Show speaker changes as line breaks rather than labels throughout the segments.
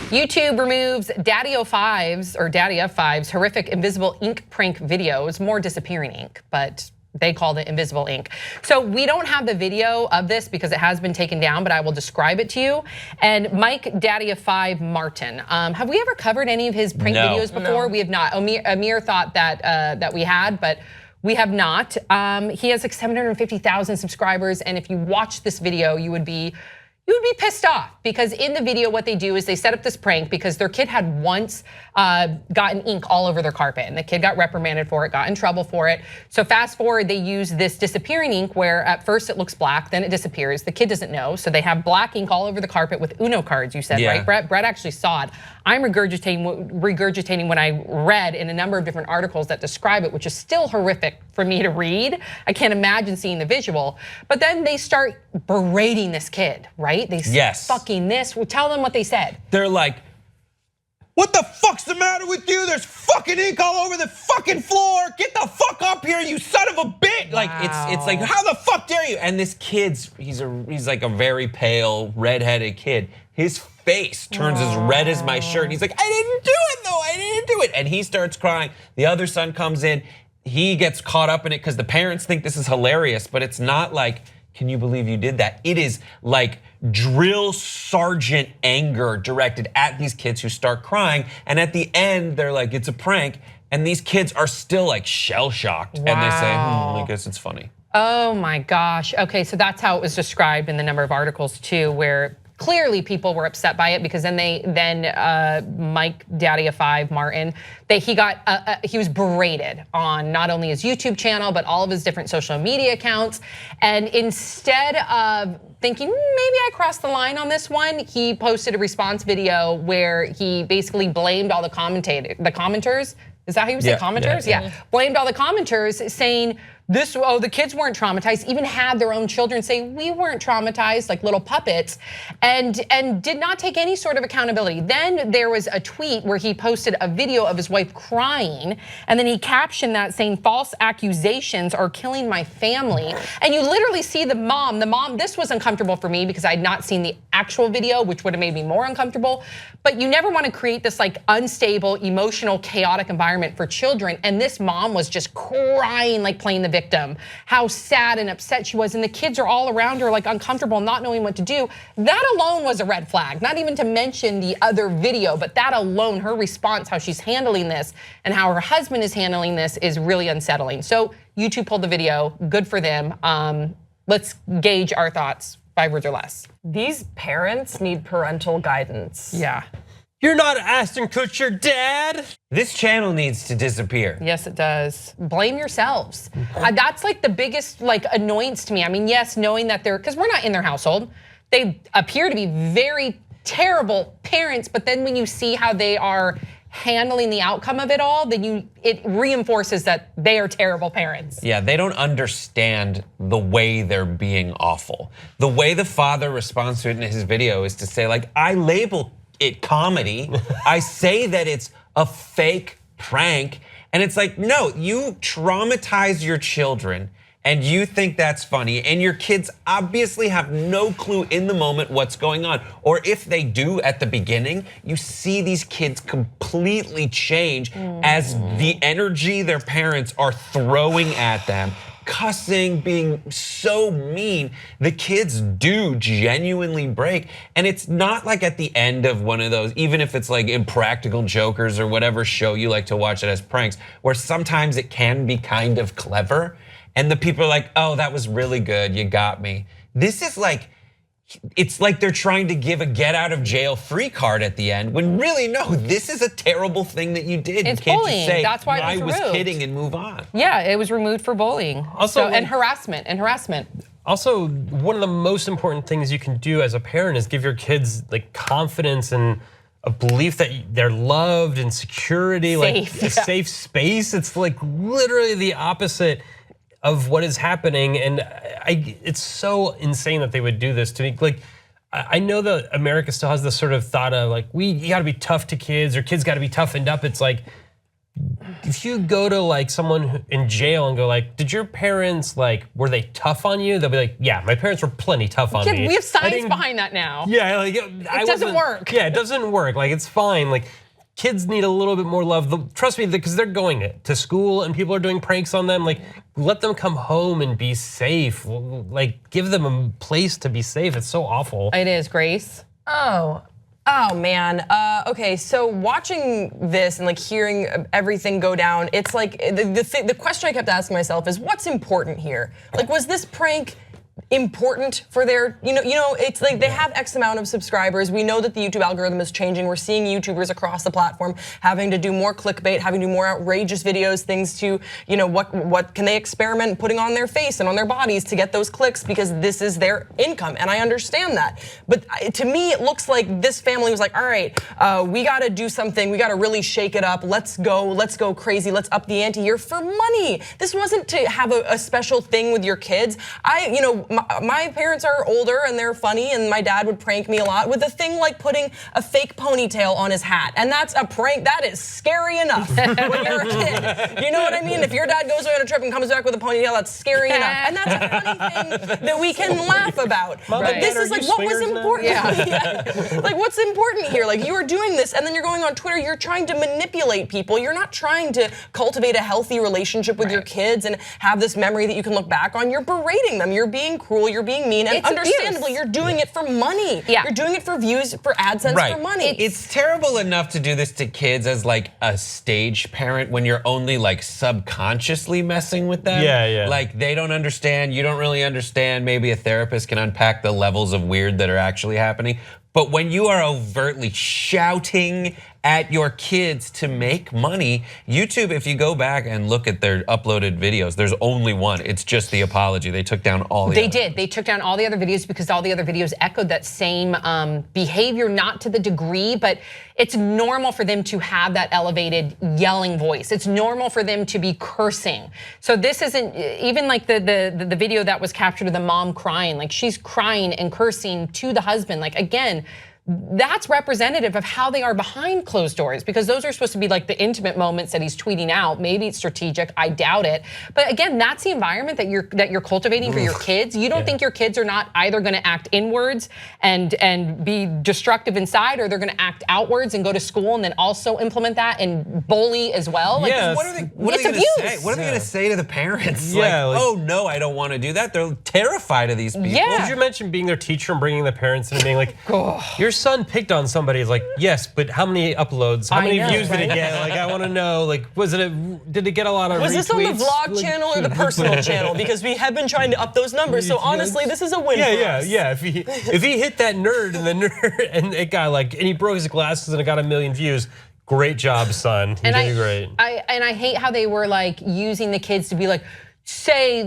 YouTube removes DaddyOFive's horrific invisible ink prank videos, more disappearing ink, but they called it invisible ink. So we don't have the video of this because it has been taken down, but I will describe it to you. And Mike DaddyOFive Martin, have we ever covered any of his prank videos before? No. We have not. Amir thought that that we had, but we have not. He has like 750,000 subscribers, and if you watch this video, you would be pissed off, because in the video what they do is they set up this prank because their kid had once gotten ink all over their carpet, and the kid got reprimanded for it, got in trouble for it. So fast forward, they use this disappearing ink where at first it looks black, then it disappears. The kid doesn't know, so they have black ink all over the carpet with Uno cards, you said, right, Brett? Brett actually saw it. I'm regurgitating what I read in a number of different articles that describe it, which is still horrific for me to read. I can't imagine seeing the visual. But then they start berating this kid, right? They say fucking this. Well, tell them what they said.
They're like, what the fuck's the matter with you? There's fucking ink all over the fucking floor. Get the fuck up here, you son of a bitch. Like, it's like, how the fuck dare you? And this kid's, he's like a very pale, redheaded kid. His face turns as red as my shirt. He's like, I didn't do it though, I didn't do it. And he starts crying. The other son comes in. He gets caught up in it because the parents think this is hilarious, but it's not like, can you believe you did that? It is like drill sergeant anger directed at these kids who start crying. And at the end, they're like, it's a prank. And these kids are still like shell shocked. And they say, I guess it's funny.
Oh my gosh. Okay, so that's how it was described in the number of articles too, where clearly people were upset by it, because then Mike DaddyOFive Martin, he was berated on not only his YouTube channel, but all of his different social media accounts. And instead of thinking, maybe I crossed the line on this one, he posted a response video where he basically blamed all the commenters. Is that how you say commenters? Yeah. Blamed all the commenters, saying the kids weren't traumatized, even had their own children say we weren't traumatized, like little puppets, and did not take any sort of accountability. Then there was a tweet where he posted a video of his wife crying, and then he captioned that saying, false accusations are killing my family. And you literally see the mom, this was uncomfortable for me because I had not seen the actual video, which would have made me more uncomfortable. But you never want to create this like unstable, emotional, chaotic environment for children. And this mom was just crying, like playing the victim, how sad and upset she was, and the kids are all around her like uncomfortable, not knowing what to do. That alone was a red flag, not even to mention the other video, but that alone, her response, how she's handling this and how her husband is handling this is really unsettling. So YouTube pulled the video, good for them. Let's gauge our thoughts, 5 words or less.
These parents need parental guidance.
Yeah.
You're not Ashton Kutcher, Dad.
This channel needs to disappear.
Yes, it does. Blame yourselves. That's like the biggest like annoyance to me. I mean, yes, knowing that because we're not in their household. They appear to be very terrible parents, but then when you see how they are handling the outcome of it all, then it reinforces that they are terrible parents.
Yeah, they don't understand the way they're being awful. The way the father responds to it in his video is to say like, I label it comedy. I say that it's a fake prank. And it's like, no, you traumatize your children and you think that's funny, and your kids obviously have no clue in the moment what's going on. Or if they do at the beginning, you see these kids completely change as the energy their parents are throwing at them, cussing, being so mean, the kids do genuinely break. And it's not like at the end of one of those, even if it's like Impractical Jokers or whatever show you like to watch it as pranks, where sometimes it can be kind of clever. And the people are like, oh, that was really good, you got me. This is like, it's like they're trying to give a get out of jail free card at the end, when really, no, this is a terrible thing that you did.
It's
you can't
bullying.
Just say,
that's why it was removed.
Kidding and move on.
Yeah, it was removed for bullying. Also, and harassment.
Also, one of the most important things you can do as a parent is give your kids like confidence and a belief that they're loved and security, like a safe space. It's like literally the opposite of what is happening, and it's so insane that they would do this to me. Like, I know that America still has this sort of thought of like, you gotta be tough to kids, or kids gotta be toughened up. It's like, if you go to like someone in jail and go like, did your parents like, were they tough on you? They'll be like, yeah, my parents were plenty tough on me.
We have science behind that now.
Yeah, like
it doesn't work.
Yeah, it doesn't work. Like it's fine. Like kids need a little bit more love. Trust me, because they're going to school and people are doing pranks on them. Like let them come home and be safe. Like give them a place to be safe. It's so awful.
It is, Grace.
Oh man, okay, so watching this and like hearing everything go down, it's like the question I kept asking myself is what's important here? Like was this prank important for their, it's like they have X amount of subscribers. We know that the YouTube algorithm is changing. We're seeing YouTubers across the platform having to do more clickbait, having to do more outrageous videos, things to, what can they experiment putting on their face and on their bodies to get those clicks because this is their income. And I understand that. But to me, it looks like this family was like, all right, we gotta do something. We gotta really shake it up. Let's go crazy. Let's up the ante here for money. This wasn't to have a special thing with your kids. My parents are older and they're funny, and my dad would prank me a lot with a thing like putting a fake ponytail on his hat. And that's a prank, that is scary enough when you're a kid. You know what I mean? If your dad goes away on a trip and comes back with a ponytail, that's scary enough. And that's a funny thing that we can laugh about. But this is like what was important. Yeah. Like what's important here? Like you are doing this and then you're going on Twitter, you're trying to manipulate people. You're not trying to cultivate a healthy relationship with your kids and have this memory that you can look back on. You're berating them, you're being cruel, you're being mean, and
It's
understandably,
abuse.
you're doing it for money.
Yeah.
You're doing it for views, for AdSense, for money.
It's terrible enough to do this to kids as like a stage parent when you're only like subconsciously messing with them.
Yeah.
Like they don't understand, you don't really understand. Maybe a therapist can unpack the levels of weird that are actually happening. But when you are overtly shouting at your kids to make money, YouTube, if you go back and look at their uploaded videos, there's only one. It's just the apology. They took down all the
They did. They took down all the other videos because all the other videos echoed that same behavior, not to the degree, but it's normal for them to have that elevated yelling voice. It's normal for them to be cursing. So this isn't even like the video that was captured of the mom crying. Like she's crying and cursing to the husband. Like again, that's representative of how they are behind closed doors, because those are supposed to be like the intimate moments that he's tweeting out. Maybe it's strategic, I doubt it. But again, that's the environment that you're cultivating for your kids. You don't think your kids are not either gonna act inwards and be destructive inside, or they're gonna act outwards and go to school and then also implement that and bully as well. Like,
Yeah,
What are they
It's
gonna
abuse.
say? What are they gonna say to the parents?
Yeah,
like,
like-
oh no, I don't want to do that. They're terrified of these people.
Yeah.
Did you mention being their teacher and bringing the parents in and being like, your son picked on somebody? It's like, yes, but how many uploads? How many
know,
views did it
right?
get? Like, I want to know. Like, did it get a lot of
Was
retweets?
this on the vlog
Like-
channel or the personal channel? Because we have been trying to up those numbers. So honestly, this is a win for us.
Yeah. If he hit that nerd and it got like, and he broke his glasses and it got 1 million views. Great job, son. You did great.
I hate how they were like using the kids to be like, say,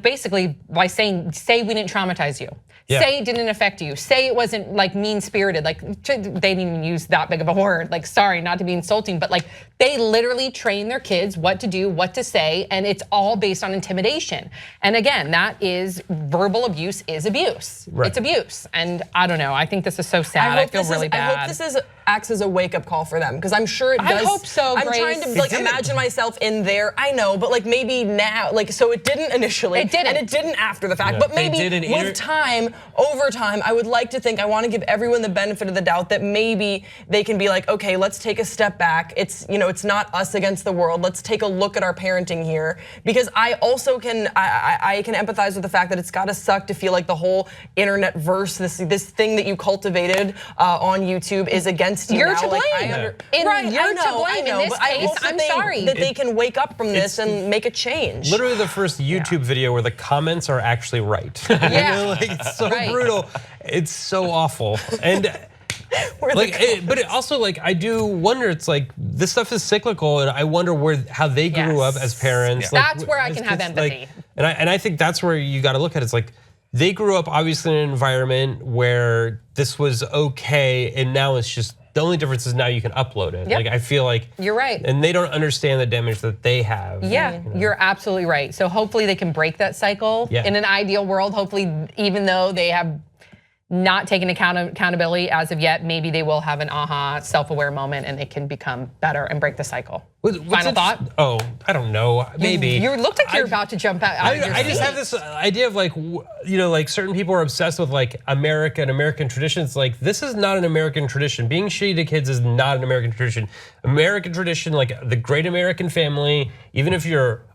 basically by saying, say we didn't traumatize you.
Yeah.
Say it didn't affect you. Say it wasn't like mean-spirited. Like they didn't even use that big of a word. Like, sorry, not to be insulting, but like they literally train their kids what to do, what to say, and it's all based on intimidation. And again, that is verbal abuse is abuse.
Right.
It's abuse. And I don't know. I think this is so sad. I feel really bad.
I hope this acts as a wake-up call for them, because I'm sure it does.
I hope so,
I'm
Grace.
trying to like imagine myself in there. I know, but like maybe now, like so it didn't initially,
It didn't.
and it didn't after the fact. But
They
maybe
did an
with time, over time, I would like to think, I want to give everyone the benefit of the doubt that maybe they can be like, okay, let's take a step back. It's it's not us against the world. Let's take a look at our parenting here, because I also can I can empathize with the fact that it's got to suck to feel like the whole internet verse, this thing that you cultivated on YouTube is against you.
You're
now.
to
Like,
blame.
Right,
You're
I know,
to blame
I know,
in this
but I
case.
hope that
I'm
they,
sorry.
that they can wake up from this and make a change.
Literally the first YouTube video where the comments are actually right.
Yeah.
Like, it's so
Right.
brutal. It's so awful. And but it also like I do wonder. It's like this stuff is cyclical, and I wonder how they grew up as parents.
Yeah.
Like,
That's where I
as
can have
kids,
empathy.
And I think that's where you got to look at it. It's like they grew up obviously in an environment where this was okay, and now it's just the only difference is now you can upload it.
Yep.
Like I feel like
You're right.
and they don't understand the damage that they have.
Yeah, you're absolutely right. So hopefully they can break that cycle.
Yeah.
In an ideal world, hopefully, even though they have not taking accountability as of yet. Maybe they will have an aha, self-aware moment, and they can become better and break the cycle. Final thought?
Oh, I don't know. Maybe.
You looked like you're about to jump out.
I just have this idea of like, like certain people are obsessed with like America and American traditions. Like, this is not an American tradition. Being shitty to kids is not an American tradition. American tradition, like the great American family, even if you're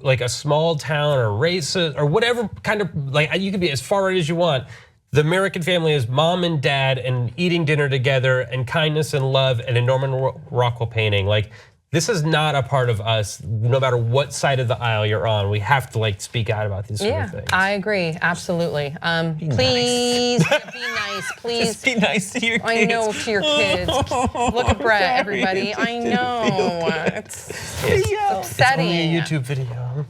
like a small town or racist or whatever kind of, like you can be as far right as you want. The American family is mom and dad and eating dinner together and kindness and love and a Norman Rockwell painting. Like, this is not a part of us, no matter what side of the aisle you're on. We have to like speak out about these sort of things.
I agree, absolutely. Please be nice, please.
Just be nice to your kids.
I know, to your kids. Look at Brett, everybody. I know. It's upsetting.
It's only a YouTube video.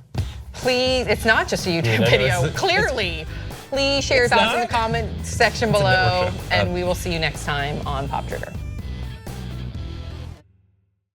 Please, it's not just a YouTube video, clearly. Please share your thoughts in the comment section below, and we will see you next time on Pop Trigger.